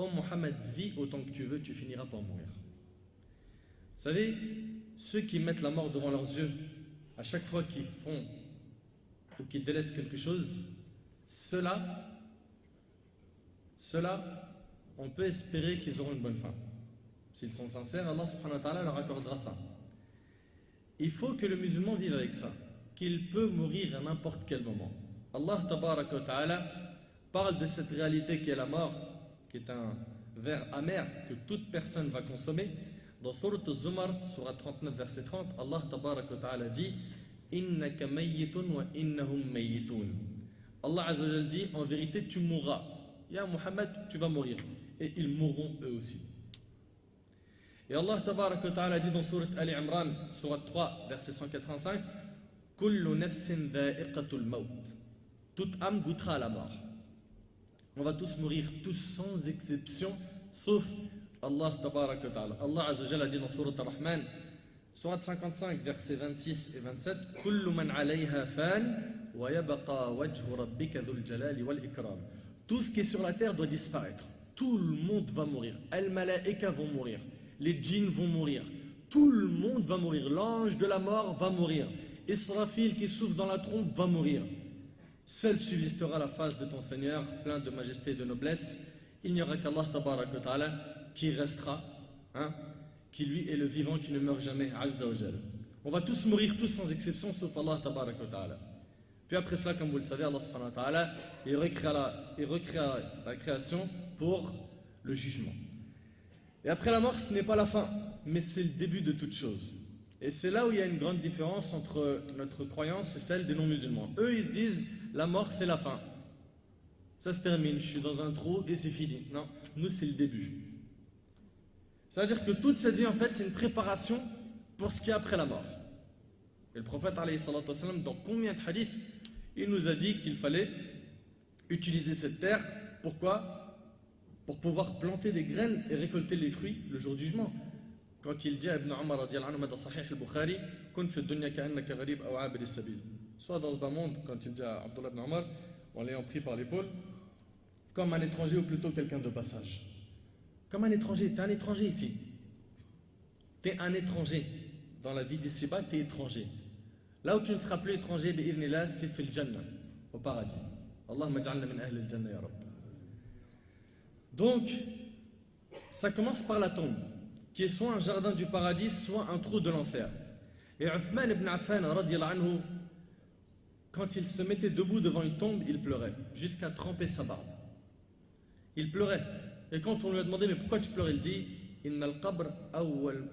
Oh Mohammed, vis autant que tu veux, tu finiras par mourir. Vous savez, ceux qui mettent la mort devant leurs yeux, à chaque fois qu'ils font ou qu'ils délaissent quelque chose, ceux-là, on peut espérer qu'ils auront une bonne fin. S'ils sont sincères, Allah subhanahu wa ta'ala leur accordera ça. Il faut que le musulman vive avec ça, qu'il peut mourir à n'importe quel moment. Allah tabaraka wa ta'ala parle de cette réalité qui est la mort, qui est un verre amer que toute personne va consommer. Dans Surat Al-Zumar, Surat 39, verset 30, Allah tabaraka wa ta'ala dit Innaka mayyitun wa innahum mayyitun. Allah Azza wa Jal dit en vérité tu mourras. Ya Muhammad, tu vas mourir. Et ils mourront eux aussi. Et Allah tabaraka wa ta'ala dit dans Surat Ali Imran, Surat 3, verset 185 Kullu nafsin dha'iqatul maut. Toute âme goûtera à la mort. On va tous mourir, tous sans exception, sauf Allah tabaraka wa ta'ala. Allah Azza wa Jal a dit dans Surat Ar-Rahman, Surat 55, versets 26 et 27 Kullu man alayha fan wa yabqa wajhu rabbika dhul jalali wal ikram. Tout ce qui est sur la terre doit disparaître. Tout le monde va mourir. Al-Malaika vont mourir. Les djinns vont mourir. Tout le monde va mourir. L'ange de la mort va mourir. Israfil qui souffle dans la trompe va mourir. Seul subsistera la face de ton Seigneur, plein de majesté et de noblesse. Il n'y aura qu'Allah tabaraka wa ta'ala qui restera, qui lui est le vivant qui ne meurt jamais, Azza wa Jal. On va tous mourir, tous sans exception, sauf Allah tabaraka wa ta'ala. Puis après cela, comme vous le savez, Allah subhanahu wa ta'ala, il recréera la création pour le jugement. Et après la mort, ce n'est pas la fin, mais c'est le début de toute chose. Et c'est là où il y a une grande différence entre notre croyance et celle des non-musulmans. Eux, ils disent, la mort, c'est la fin. Ça se termine, je suis dans un trou et c'est fini. Non, nous, c'est le début. C'est-à-dire que toute cette vie, en fait, c'est une préparation pour ce qui est après la mort. Et le prophète, alayhi salatu wassalam, dans combien de hadiths, il nous a dit qu'il fallait utiliser cette terre. Pourquoi? Pour pouvoir planter des graines et récolter les fruits le jour du jugement. Quand il dit à Ibn Umar radiyallahu anhu dans Sahih al-Bukhari, Kun fi dunya ka'annaka gharib aw 'abir as-sabil. Soit dans ce bas monde, quand il dit à Abdullah ibn Umar, en l'ayant pris par l'épaule, comme un étranger ou plutôt quelqu'un de passage. Comme un étranger, tu es un étranger ici. Tu es un étranger. Dans la vie d'ici-bas, tu es étranger. Là où tu ne seras plus étranger, c'est fil Jannah, au paradis. Allahumma ja'alna min ahli al-Jannah ya Rabb. Donc, ça commence par la tombe, qui est soit un jardin du paradis, soit un trou de l'enfer. Et Uthman ibn Affan, radiyallahu anhu, quand il se mettait debout devant une tombe, il pleurait, jusqu'à tremper sa barbe. Il pleurait. Et quand on lui a demandé, mais pourquoi tu pleures, il dit, Inna al-qabr awwal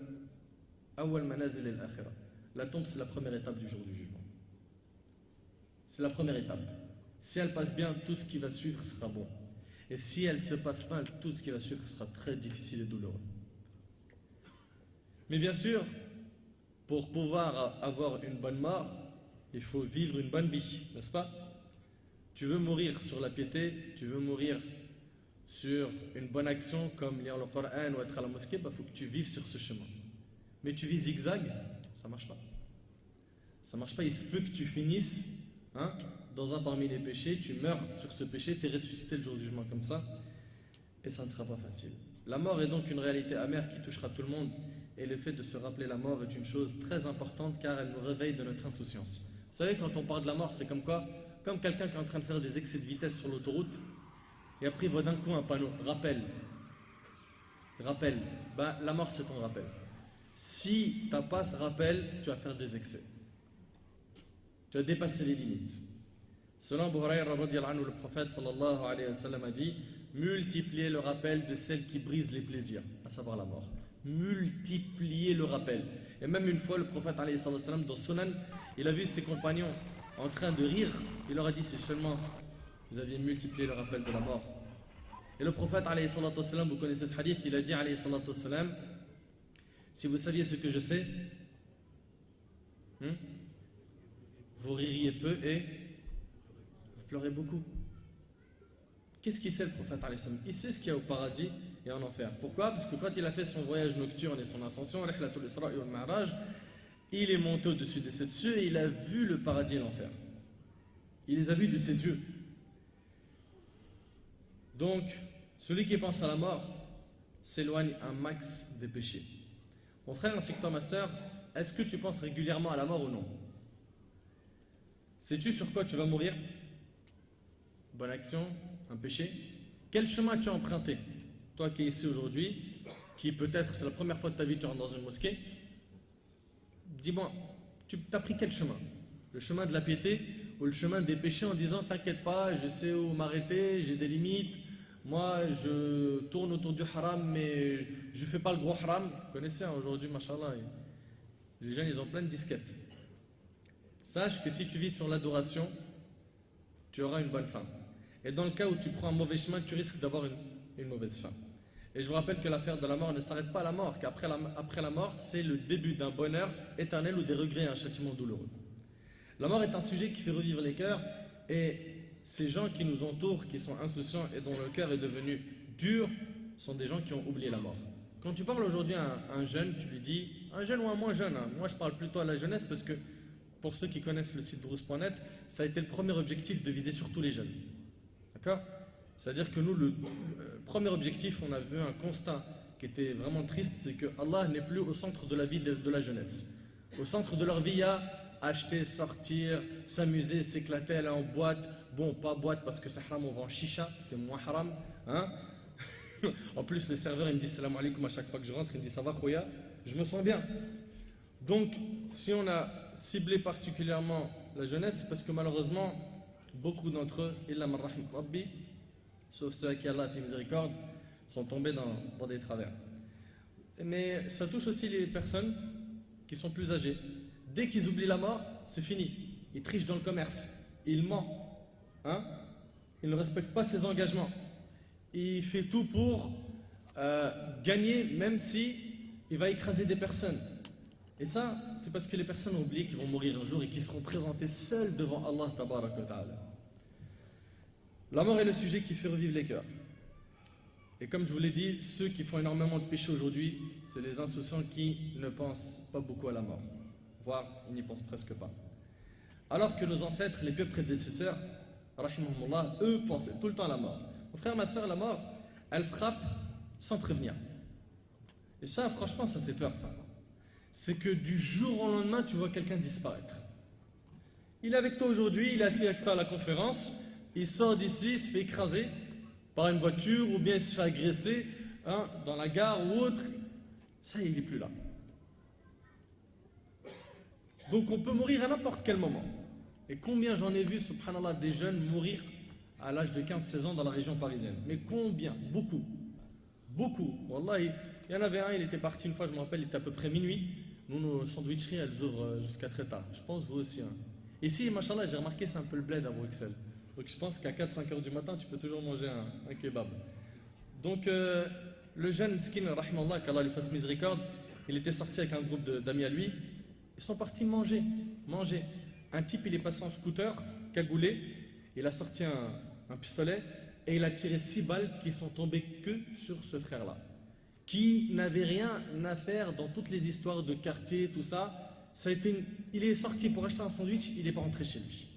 manazil al-akhirah. La tombe, c'est la première étape du jour du jugement. C'est la première étape. Si elle passe bien, tout ce qui va suivre sera bon. Et si elle ne se passe mal, tout ce qui va suivre sera très difficile et douloureux. Mais bien sûr, pour pouvoir avoir une bonne mort, il faut vivre une bonne vie, n'est-ce pas? Tu veux mourir sur la piété, tu veux mourir sur une bonne action comme lire le Coran ou être à la mosquée, il faut que tu vives sur ce chemin. Mais tu vis zigzag, ça ne marche pas. Ça ne marche pas, il se peut que tu finisses dans un parmi les péchés, tu meurs sur ce péché, tu es ressuscité le jour du jugement comme ça, et ça ne sera pas facile. La mort est donc une réalité amère qui touchera tout le monde, et le fait de se rappeler la mort est une chose très importante car elle nous réveille de notre insouciance. Vous savez, quand on parle de la mort, c'est comme quoi? Comme quelqu'un qui est en train de faire des excès de vitesse sur l'autoroute, et après il voit d'un coup un panneau, rappel. Rappel. Ben, la mort c'est ton rappel. Si tu n'as pas ce rappel, tu vas faire des excès. Tu vas dépasser les limites. Selon Abu Hurayra radiyallahu anhu, le prophète sallallahu alayhi wa sallam a dit multipliez le rappel de celle qui brise les plaisirs, à savoir la mort. Multipliez le rappel. Et même une fois, le prophète alayhi wa sallam, dans Sunan, il a vu ses compagnons en train de rire. Il leur a dit si seulement vous aviez multiplié le rappel de la mort. Et le prophète alayhi wa sallam, vous connaissez ce hadith, il a dit alayhi wa sallam, si vous saviez ce que je sais, vous ririez peu et vous pleurez beaucoup. Qu'est-ce qu'il sait le prophète alayhi wa sallam? Il sait ce qu'il y a au paradis et en enfer. Pourquoi? Parce que quand il a fait son voyage nocturne et son ascension, Rihlatul Isra wal Mi'raj, il est monté au-dessus des 7 cieux et il a vu le paradis et l'enfer. Il les a vus de ses yeux. Donc, Celui qui pense à la mort s'éloigne un max des péchés. Mon frère ainsi que toi, ma soeur, est-ce que tu penses régulièrement à la mort ou non? Sais-tu sur quoi tu vas mourir? Bonne action, un péché? Quel chemin tu as emprunté? Toi qui es ici aujourd'hui, qui peut-être c'est la première fois de ta vie que tu rentres dans une mosquée, dis-moi, tu as pris quel chemin? Le chemin de la piété ou le chemin des péchés en disant t'inquiète pas, je sais où m'arrêter, j'ai des limites, moi je tourne autour du haram mais je fais pas le gros haram. Vous connaissez hein, aujourd'hui, machallah, les jeunes ils ont plein de disquettes. Sache que si tu vis sur l'adoration, tu auras une bonne fin. Et dans le cas où tu prends un mauvais chemin, tu risques d'avoir une mauvaise fin. Et je vous rappelle que l'affaire de la mort ne s'arrête pas à la mort, qu'après la mort, c'est le début d'un bonheur éternel ou des regrets et un châtiment douloureux. La mort est un sujet qui fait revivre les cœurs et ces gens qui nous entourent, qui sont insouciants et dont le cœur est devenu dur, sont des gens qui ont oublié la mort. Quand tu parles aujourd'hui à un jeune, tu lui dis, un jeune ou un moins jeune, hein, moi je parle plutôt à la jeunesse parce que pour ceux qui connaissent le site Druze.net, ça a été le premier objectif de viser surtout les jeunes. D'accord? C'est-à-dire que nous, le premier objectif, on a vu un constat qui était vraiment triste, c'est que Allah n'est plus au centre de la vie de la jeunesse. Au centre de leur vie, il y a acheter, sortir, s'amuser, s'éclater, aller en boîte. Bon, pas boîte parce que c'est haram, on va en chicha, c'est moins haram. Hein? En plus, le serveur, il me dit salam alaikum à chaque fois que je rentre, il me dit ça va, Khouya? Je me sens bien. Donc, si on a ciblé particulièrement la jeunesse, c'est parce que malheureusement, beaucoup d'entre eux, illa man rahim rabbi, sauf ceux à qui Allah a fait miséricorde, sont tombés dans des travers. Mais ça touche aussi les personnes qui sont plus âgées. Dès qu'ils oublient la mort, c'est fini. Ils trichent dans le commerce, ils mentent, hein? Ils ne respectent pas ses engagements. Il fait tout pour gagner, même si il va écraser des personnes. Et ça, c'est parce que les personnes ont oublié qu'ils vont mourir un jour et qu'ils seront présentés seuls devant Allah tabaraka wa ta'ala. La mort est le sujet qui fait revivre les cœurs. Et comme je vous l'ai dit, ceux qui font énormément de péchés aujourd'hui, c'est les insouciants qui ne pensent pas beaucoup à la mort. Voire, ils n'y pensent presque pas. Alors que nos ancêtres, les pieux prédécesseurs, rahimahumullah, eux pensaient tout le temps à la mort. Mon frère, ma soeur, la mort, elle frappe sans prévenir. Et ça, franchement, ça fait peur, ça. C'est que du jour au lendemain, tu vois quelqu'un disparaître. Il est avec toi aujourd'hui, il est assis avec toi à la conférence, il sort d'ici, il se fait écraser par une voiture, ou bien il se fait agresser hein, dans la gare ou autre. Ça, il n'est plus là. Donc on peut mourir à n'importe quel moment. Et combien j'en ai vu, subhanallah, des jeunes mourir à l'âge de 15-16 ans dans la région parisienne. Mais combien? Beaucoup. Beaucoup. Wallah, il y en avait un, il était parti une fois, je me rappelle, il était à peu près minuit. Nous, nos sandwicheries, elles ouvrent jusqu'à très tard. Je pense vous aussi. Hein. Ici, machallah, j'ai remarqué, c'est un peu le bled à Bruxelles. Donc je pense qu'à 4-5 heures du matin, tu peux toujours manger un kebab. Donc le jeune skin, rahimallah, qu'Allah lui fasse miséricorde, il était sorti avec un groupe d'amis à lui. Ils sont partis manger. Un type, il est passé en scooter, cagoulé. Il a sorti un pistolet et il a tiré 6 balles qui sont tombées que sur ce frère-là. Qui n'avait rien à faire dans toutes les histoires de quartier, tout ça. Il est sorti pour acheter un sandwich, il n'est pas rentré chez lui.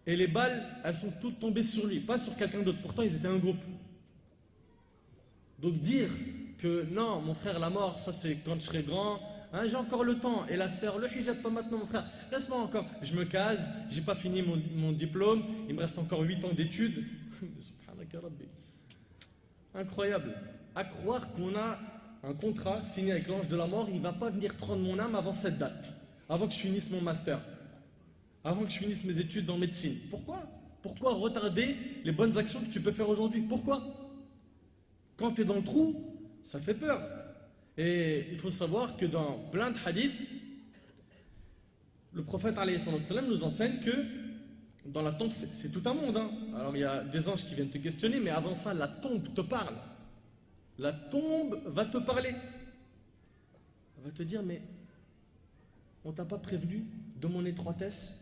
Et les balles, elles sont toutes tombées sur lui, pas sur quelqu'un d'autre. Pourtant, ils étaient un groupe. Donc dire que non, mon frère, la mort, ça c'est quand je serai grand, hein, j'ai encore le temps. Et la sœur, le hijab, pas maintenant, mon frère. Laisse-moi encore. Je me case, j'ai pas fini mon diplôme, il me reste encore 8 ans d'études. Incroyable. À croire qu'on a un contrat signé avec l'ange de la mort, il ne va pas venir prendre mon âme avant cette date, avant que je finisse mon master, avant que je finisse mes études en médecine. Pourquoi retarder les bonnes actions que tu peux faire aujourd'hui? Pourquoi? Quand tu es dans le trou, ça fait peur. Et il faut savoir que dans plein de hadiths, le prophète alayhi salam nous enseigne que dans la tombe, c'est tout un monde. Hein. Alors il y a des anges qui viennent te questionner, mais avant ça, la tombe te parle. La tombe va te parler. Elle va te dire, mais on t'a pas prévenu de mon étroitesse,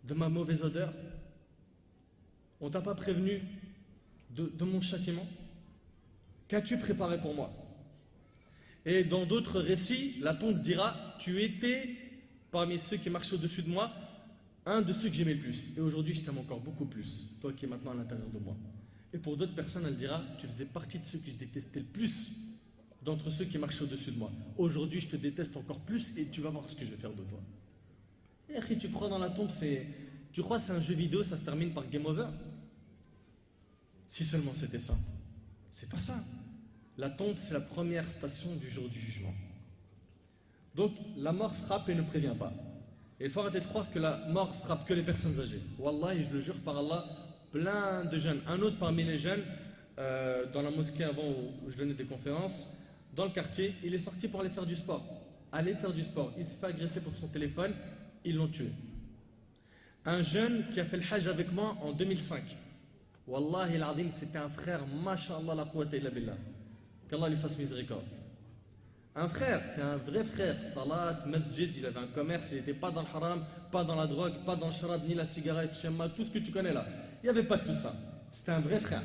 de ma mauvaise odeur? On t'a pas prévenu de mon châtiment? Qu'as-tu préparé pour moi? Et dans d'autres récits, la tombe dira, tu étais parmi ceux qui marchaient au-dessus de moi, un de ceux que j'aimais le plus. Et aujourd'hui, je t'aime encore beaucoup plus, toi qui es maintenant à l'intérieur de moi. Et pour d'autres personnes, elle dira, tu faisais partie de ceux que je détestais le plus d'entre ceux qui marchaient au-dessus de moi. Aujourd'hui, je te déteste encore plus et tu vas voir ce que je vais faire de toi. Et après, tu crois dans la tombe, tu crois que c'est un jeu vidéo, ça se termine par game over? Si seulement c'était ça. C'est pas ça. La tombe, c'est la première station du jour du jugement. Donc, la mort frappe et ne prévient pas. Et il faut arrêter de croire que la mort frappe que les personnes âgées. Wallah, et je le jure par Allah, plein de jeunes. Un autre parmi les jeunes, dans la mosquée avant où je donnais des conférences, dans le quartier, il est sorti pour aller faire du sport. Aller faire du sport. Il s'est fait agresser pour son téléphone, ils l'ont tué. Un jeune qui a fait le hajj avec moi en 2005. Wallahi al-azim, c'était un frère, masha'Allah la quwwata illa billah. Qu'Allah lui fasse miséricorde. Un frère, c'est un vrai frère. Salat, masjid, il avait un commerce, il n'était pas dans le haram, pas dans la drogue, pas dans le sharab, ni la cigarette, shemma, tout ce que tu connais là. Il n'y avait pas de tout ça. C'était un vrai frère.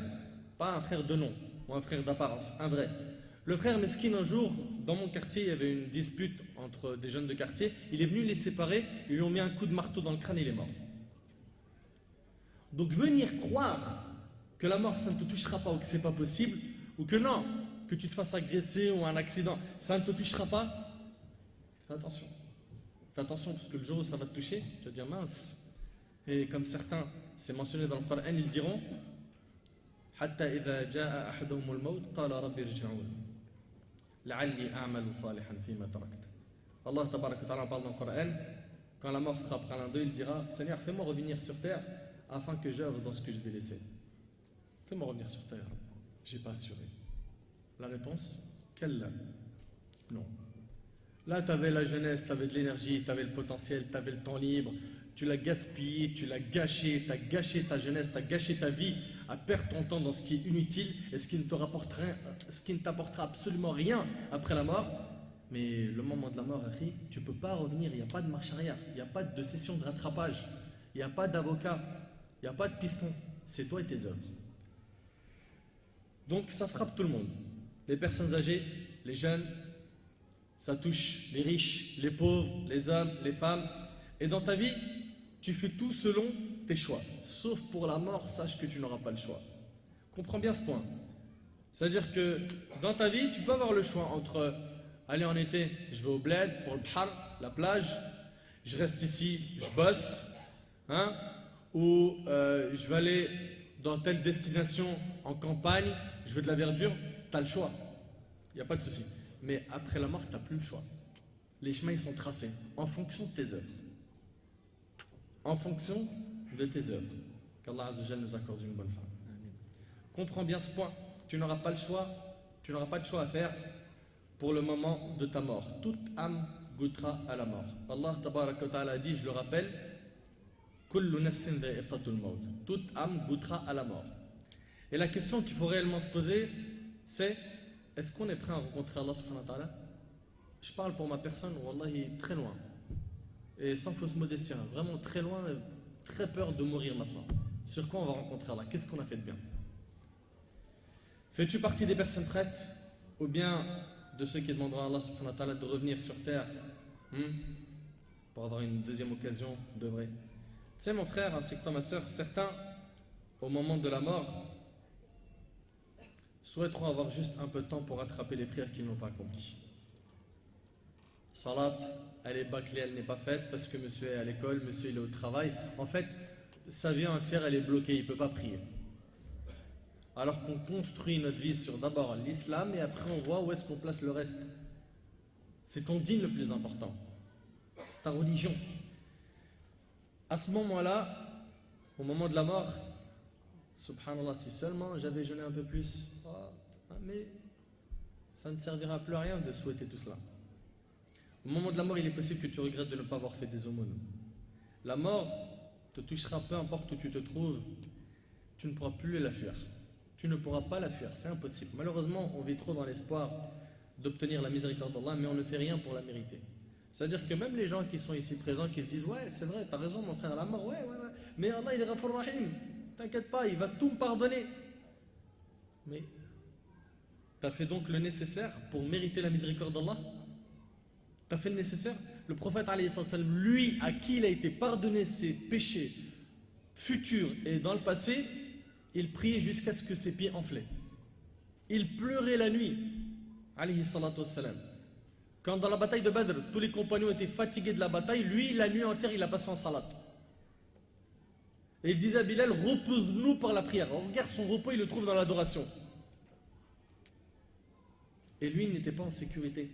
Pas un frère de nom, ou un frère d'apparence, un vrai. Le frère mesquine, un jour, dans mon quartier, il y avait une dispute entre des jeunes de quartier. Il est venu les séparer, ils lui ont mis un coup de marteau dans le crâne et il est mort. Donc venir croire que la mort, ça ne te touchera pas ou que c'est pas possible, ou que non, que tu te fasses agresser ou un accident, ça ne te touchera pas, fais attention. Fais attention parce que le jour où ça va te toucher, tu vas dire mince. Et comme certains, c'est mentionné dans le Coran, ils diront حتى إذا جاء أحدهم الموت قال رب ارجعون لعلي أعمل صالحا فيما تركت. Allah tabarak wa ta'ala parle dans le Coran, quand la mort frappera l'un d'eux, il dira Seigneur, fais-moi revenir sur terre afin que j'œuvre dans ce que je vais laisser. Fais-moi revenir sur terre. J'ai pas assuré. La réponse, quelle? Non. Là, tu avais la jeunesse, tu avais de l'énergie, tu avais le potentiel, tu avais le temps libre, tu l'as gaspillé, tu l'as gâché, tu as gâché ta jeunesse, tu as gâché ta vie à perdre ton temps dans ce qui est inutile et ce qui ne t'apportera absolument rien après la mort. Mais le moment de la mort, tu ne peux pas revenir, il n'y a pas de marche arrière, il n'y a pas de session de rattrapage, il n'y a pas d'avocat, il n'y a pas de piston, c'est toi et tes œuvres. Donc ça frappe tout le monde. Les personnes âgées, les jeunes, ça touche les riches, les pauvres, les hommes, les femmes. Et dans ta vie, tu fais tout selon tes choix. Sauf pour la mort, sache que tu n'auras pas le choix. Comprends bien ce point. C'est-à-dire que dans ta vie, tu peux avoir le choix entre aller en été, je vais au bled pour le bhar, la plage, je reste ici, je bosse, hein, ou je vais aller dans telle destination en campagne, je veux de la verdure, tu as le choix. Il n'y a pas de souci. Mais après la mort, tu n'as plus le choix. Les chemins, ils sont tracés en fonction de tes œuvres. En fonction de tes œuvres. Qu'Allah Azza wa Jalla nous accorde une bonne fin. Comprends bien ce point. Tu n'auras pas le choix, tu n'auras pas de choix à faire pour le moment de ta mort. Toute âme goûtera à la mort. Allah Tabaraka wa Ta'ala dit, je le rappelle, Kullu nafsin dha'iqatul maut. Toute âme goûtera à la mort. Et la question qu'il faut réellement se poser, c'est est-ce qu'on est prêt à rencontrer Allah subhanahu wa ta'ala? Je parle pour ma personne, wallahi, très loin. Et sans fausse modestie, vraiment très loin, très peur de mourir maintenant. Sur quoi on va rencontrer Allah? Qu'est-ce qu'on a fait de bien? Fais-tu partie des personnes prêtes? Ou bien de ceux qui demanderont à Allah subhanahu wa ta'ala de revenir sur terre pour avoir une deuxième occasion d'œuvrer? Tu sais mon frère, ainsi que toi ma soeur, certains, au moment de la mort, souhaiteront avoir juste un peu de temps pour rattraper les prières qu'ils n'ont pas accomplies. Salat, elle est bâclée, elle n'est pas faite parce que monsieur est à l'école, monsieur il est au travail. En fait, sa vie entière elle est bloquée, il ne peut pas prier. Alors qu'on construit notre vie sur d'abord l'islam et après on voit où est-ce qu'on place le reste. C'est ton dîne le plus important. C'est ta religion. À ce moment-là, au moment de la mort, subhanallah, si seulement j'avais jeûné un peu plus, mais ça ne servira plus à rien de souhaiter tout cela. Au moment de la mort, il est possible que tu regrettes de ne pas avoir fait des aumônes. La mort te touchera peu importe où tu te trouves, tu ne pourras plus la fuir. Tu ne pourras pas la fuir, c'est impossible. Malheureusement, on vit trop dans l'espoir d'obtenir la miséricorde d'Allah, mais on ne fait rien pour la mériter. C'est-à-dire que même les gens qui sont ici présents, qui se disent « Ouais, c'est vrai, t'as raison mon frère, la mort, ouais, mais Allah il est Ghafur Rahim, t'inquiète pas, il va tout me pardonner. » Mais t'as fait donc le nécessaire pour mériter la miséricorde d'Allah? T'as fait le nécessaire? Le prophète, lui, à qui il a été pardonné ses péchés futurs et dans le passé, il priait jusqu'à ce que ses pieds enflaient. Il pleurait la nuit, alayhi salatu wassalam. Quand dans la bataille de Badr, tous les compagnons étaient fatigués de la bataille, lui, la nuit entière, il a passé en salat. Et il disait à Bilal, repose-nous par la prière. On regarde son repos, il le trouve dans l'adoration. Et lui, il n'était pas en sécurité.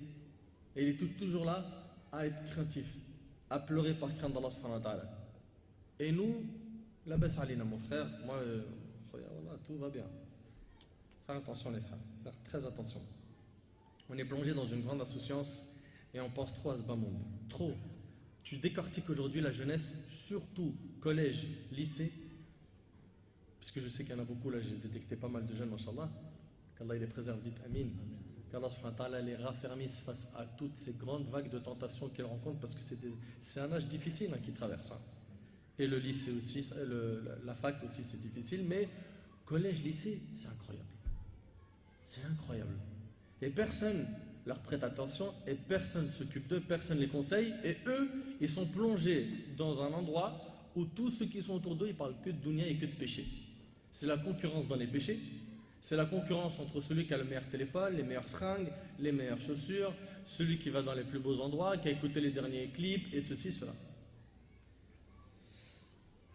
Et il est toujours là à être craintif, à pleurer par crainte d'Allah subhanahu wa ta'ala. Et nous, la baisse alina, mon frère, moi, tout va bien. Faire attention les frères, faire très attention. On est plongé dans une grande insouciance et on pense trop à ce bas monde. Trop. Tu décortiques aujourd'hui la jeunesse, surtout collège, lycée, puisque je sais qu'il y en a beaucoup, là j'ai détecté pas mal de jeunes, machallah, qu'Allah les préserve, dites Amin. Qu'Allah subhanahu wa ta'ala les raffermisse face à toutes ces grandes vagues de tentations qu'ils rencontrent, parce que c'est un âge difficile qui traverse. Et le lycée aussi, la fac aussi c'est difficile, mais collège, lycée, c'est incroyable. C'est incroyable. Et personne leur prête attention, et personne ne s'occupe d'eux, personne ne les conseille, et eux, ils sont plongés dans un endroit où tous ceux qui sont autour d'eux, ils parlent que de dunya et que de péché. C'est la concurrence dans les péchés, c'est la concurrence entre celui qui a le meilleur téléphone, les meilleures fringues, les meilleures chaussures, celui qui va dans les plus beaux endroits, qui a écouté les derniers clips, et ceci, cela.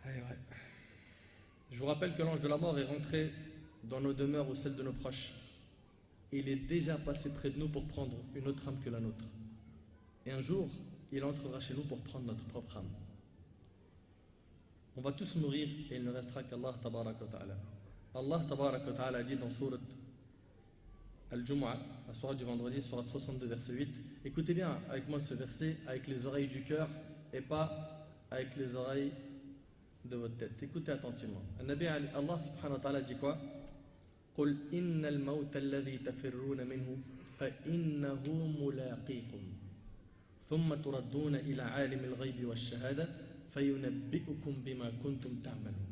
Ouais. Je vous rappelle que l'ange de la mort est rentré dans nos demeures ou celles de nos proches. Il est déjà passé près de nous pour prendre une autre âme que la nôtre. Et un jour, il entrera chez nous pour prendre notre propre âme. On va tous mourir et il ne restera qu'Allah tabaraka wa ta'ala. Allah tabaraka wa ta'ala dit dans Surat Al-Jumu'ah, la sourate du vendredi, Surat 62, verset 8. Écoutez bien avec moi ce verset, avec les oreilles du cœur et pas avec les oreilles de votre tête. Écoutez attentivement. Allah subhanahu wa ta'ala dit quoi? قل إن الموت الذي تفرون منه فإنه ملاقيكم ثم تردون إلى عالم الغيب والشهادة فينبئكم بما كنتم تعملون.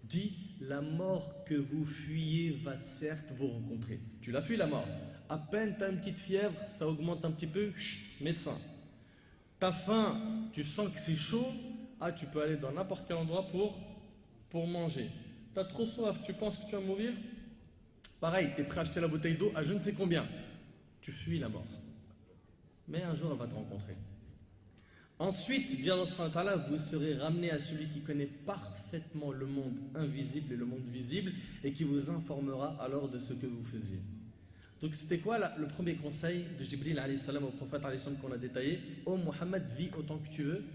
Dis, la mort que vous fuyez va certes vous rencontrer. Tu l'as fui la mort. À peine tu as une petite fièvre, ça augmente un petit peu, chut, médecin. T'as faim, tu sens que c'est chaud, tu peux aller dans n'importe quel endroit pour manger. T'as trop soif, tu penses que tu vas mourir. Pareil, tu es prêt à acheter la bouteille d'eau à je ne sais combien. Tu fuis la mort. Mais un jour, elle va te rencontrer. Ensuite, dit Allah subhanahu wa ta'ala, vous serez ramené à celui qui connaît parfaitement le monde invisible et le monde visible et qui vous informera alors de ce que vous faisiez. Donc c'était quoi le premier conseil de Jibril alayhi salam au prophète alayhi salam qu'on a détaillé? Oh Mohammed, vis autant que tu veux.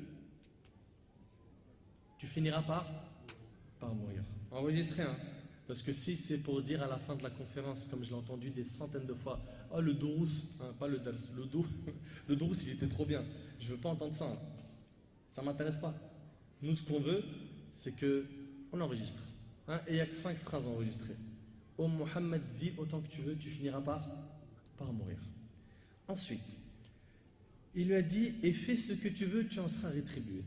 Tu finiras par mourir. Enregistrez, Parce que si c'est pour dire à la fin de la conférence, comme je l'ai entendu des centaines de fois, le Durous, pas le Dars, le Durous il était trop bien, je ne veux pas entendre ça, ça ne m'intéresse pas. Nous ce qu'on veut, c'est qu'on enregistre. Et il n'y a que 5 phrases enregistrées. Oh Mohammed, vis autant que tu veux, tu finiras par mourir. Ensuite, il lui a dit, et fais ce que tu veux, tu en seras rétribué.